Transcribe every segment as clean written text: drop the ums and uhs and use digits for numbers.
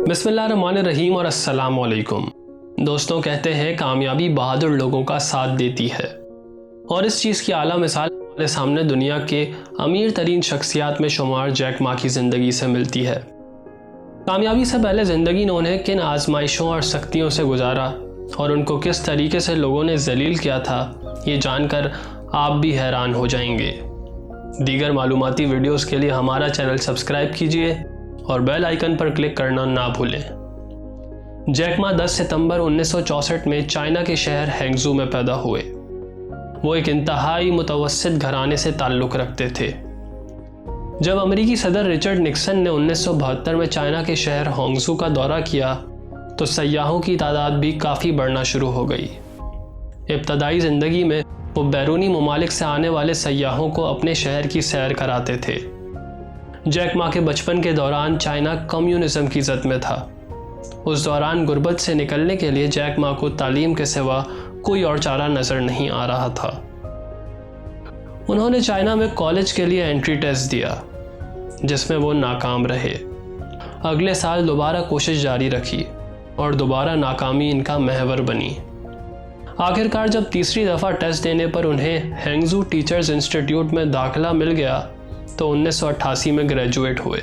बिस्मिल्लाहिर्रहमानिर्रहीम और अस्सलाम वालेकुम। दोस्तों, कहते हैं कामयाबी बहादुर लोगों का साथ देती है, और इस चीज़ की आला मिसाल हमारे सामने दुनिया के अमीर तरीन शख्सियात में शुमार जैक मा की ज़िंदगी से मिलती है। कामयाबी से पहले ज़िंदगी ने उन्हें किन आजमाइशों और सख्तियों से गुजारा और उनको किस तरीके से लोगों ने जलील किया था, ये जानकर आप भी हैरान हो जाएंगे। दीगर मालूमाती वीडियोस के लिए हमारा चैनल सब्सक्राइब कीजिए और बेल आइकन पर क्लिक करना ना भूलें। जैक मा 10 सितंबर 1964 में चाइना के शहर हैंगजू में पैदा हुए। वो एक इंतहाई मुतवस्सित घराने से ताल्लुक़ रखते थे। जब अमेरिकी सदर रिचर्ड निक्सन ने 1972 में चाइना के शहर हैंगजू का दौरा किया तो सयाहों की तादाद भी काफ़ी बढ़ना शुरू हो गई। इब्तदाई ज़िंदगी में वो बैरूनी ममालिक से आने वाले सयाहों को अपने शहर की सैर कराते थे। जैक मा के बचपन के दौरान चाइना कम्युनिज्म की जद में था। उस दौरान गुर्बत से निकलने के लिए जैक मा को तालीम के सिवा कोई और चारा नज़र नहीं आ रहा था। उन्होंने चाइना में कॉलेज के लिए एंट्री टेस्ट दिया, जिसमें वो नाकाम रहे। अगले साल दोबारा कोशिश जारी रखी और दोबारा नाकामी इनका महवर बनी। आखिरकार जब तीसरी दफ़ा टेस्ट देने पर उन्हें हैंगजू टीचर्स इंस्टीट्यूट में दाखिला मिल गया तो 1988 में ग्रेजुएट हुए।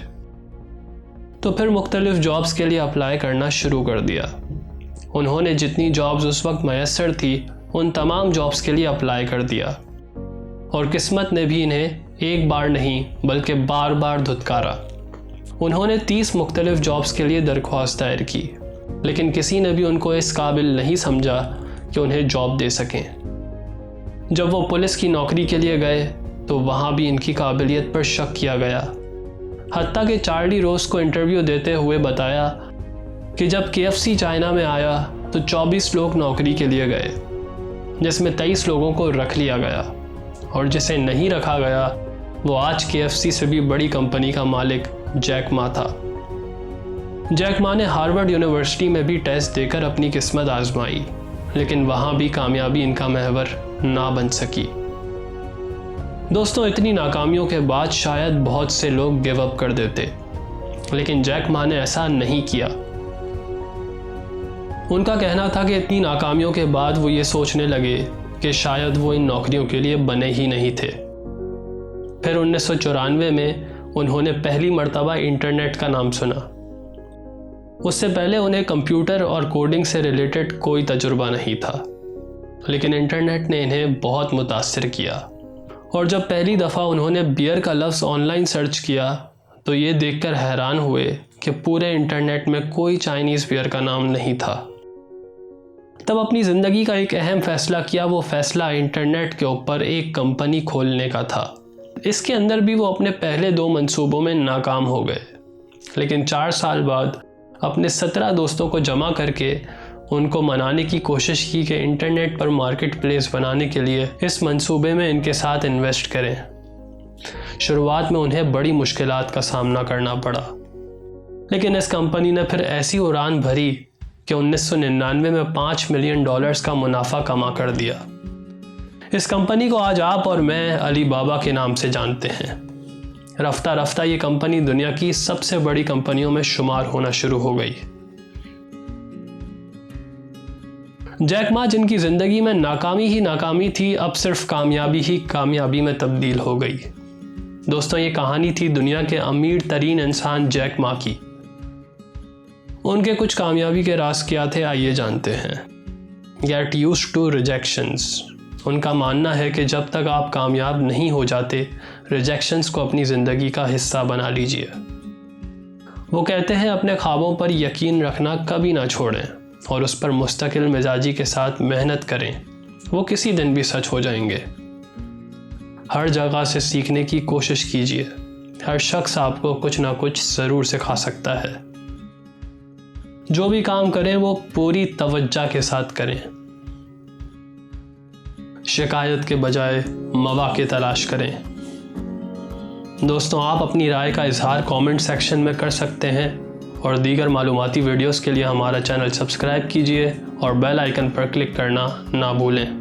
तो फिर मुख्तलिफ जॉब्स के लिए अप्लाई करना शुरू कर दिया। उन्होंने जितनी जॉब्स उस वक्त मैसर थी उन तमाम जॉब्स के लिए अप्लाई कर दिया, और किस्मत ने भी इन्हें एक बार नहीं बल्कि बार बार धुतकारा। उन्होंने 30 मुख्तलिफ जॉब्स के लिए दरख्वास्त दायर की, लेकिन किसी ने भी उनको इस काबिल नहीं समझा कि उन्हें जॉब दे सकें। जब वो पुलिस की नौकरी के लिए गए तो वहाँ भी इनकी काबिलियत पर शक किया गया। हत्ता कि चार्ली रोज को इंटरव्यू देते हुए बताया कि जब KFC चाइना में आया तो 24 लोग नौकरी के लिए गए, जिसमें 23 लोगों को रख लिया गया, और जिसे नहीं रखा गया वो आज KFC से भी बड़ी कंपनी का मालिक जैक मा था। जैक मा ने हार्वर्ड यूनिवर्सिटी में भी टेस्ट देकर अपनी किस्मत आजमाई, लेकिन वहाँ भी कामयाबी इनका महवर ना बन सकी। दोस्तों, इतनी नाकामियों के बाद शायद बहुत से लोग गिव अप कर देते, लेकिन जैक मा ने ऐसा नहीं किया। उनका कहना था कि इतनी नाकामियों के बाद वो ये सोचने लगे कि शायद वो इन नौकरियों के लिए बने ही नहीं थे। फिर 1994 में उन्होंने पहली मर्तबा इंटरनेट का नाम सुना। उससे पहले उन्हें कंप्यूटर और कोडिंग से रिलेटेड कोई तजुर्बा नहीं था, लेकिन इंटरनेट ने इन्हें बहुत मुतासिर किया। और जब पहली दफ़ा उन्होंने बियर का लफ्ज़ ऑनलाइन सर्च किया तो ये देखकर हैरान हुए कि पूरे इंटरनेट में कोई चाइनीज़ बियर का नाम नहीं था। तब अपनी ज़िंदगी का एक अहम फ़ैसला किया। वो फ़ैसला इंटरनेट के ऊपर एक कंपनी खोलने का था। इसके अंदर भी वो अपने पहले 2 मंसूबों में नाकाम हो गए, लेकिन 4 साल बाद अपने 17 दोस्तों को जमा करके उनको मनाने की कोशिश की कि इंटरनेट पर मार्केट प्लेस बनाने के लिए इस मंसूबे में इनके साथ इन्वेस्ट करें। शुरुआत में उन्हें बड़ी मुश्किलात का सामना करना पड़ा, लेकिन इस कंपनी ने फिर ऐसी उड़ान भरी कि 1999 में $5 मिलियन का मुनाफा कमा कर दिया। इस कंपनी को आज आप और मैं अली बाबा के नाम से जानते हैं। रफ्ता रफ्ता ये कंपनी दुनिया की सबसे बड़ी कंपनियों में शुमार होना शुरू हो गई। जैक मा, जिनकी ज़िंदगी में नाकामी ही नाकामी थी, अब सिर्फ कामयाबी ही कामयाबी में तब्दील हो गई। दोस्तों, ये कहानी थी दुनिया के अमीर तरीन इंसान जैक मा की। उनके कुछ कामयाबी के राज क्या थे, आइए जानते हैं। Get used to rejections. उनका मानना है कि जब तक आप कामयाब नहीं हो जाते, रिजेक्शंस को अपनी ज़िंदगी का हिस्सा बना लीजिए। वो कहते हैं अपने ख्वाबों पर यकीन रखना कभी ना छोड़ें और उस पर मुस्तकिल मिजाजी के साथ मेहनत करें, वो किसी दिन भी सच हो जाएंगे। हर जगह से सीखने की कोशिश कीजिए। हर शख्स आपको कुछ ना कुछ ज़रूर सिखा सकता है। जो भी काम करें वो पूरी तवज्जो के साथ करें। शिकायत के बजाय मौके तलाश करें। दोस्तों, आप अपनी राय का इजहार कमेंट सेक्शन में कर सकते हैं, और दीगर मालूमाती वीडियोस के लिए हमारा चैनल सब्सक्राइब कीजिए और बेल आइकन पर क्लिक करना ना भूलें।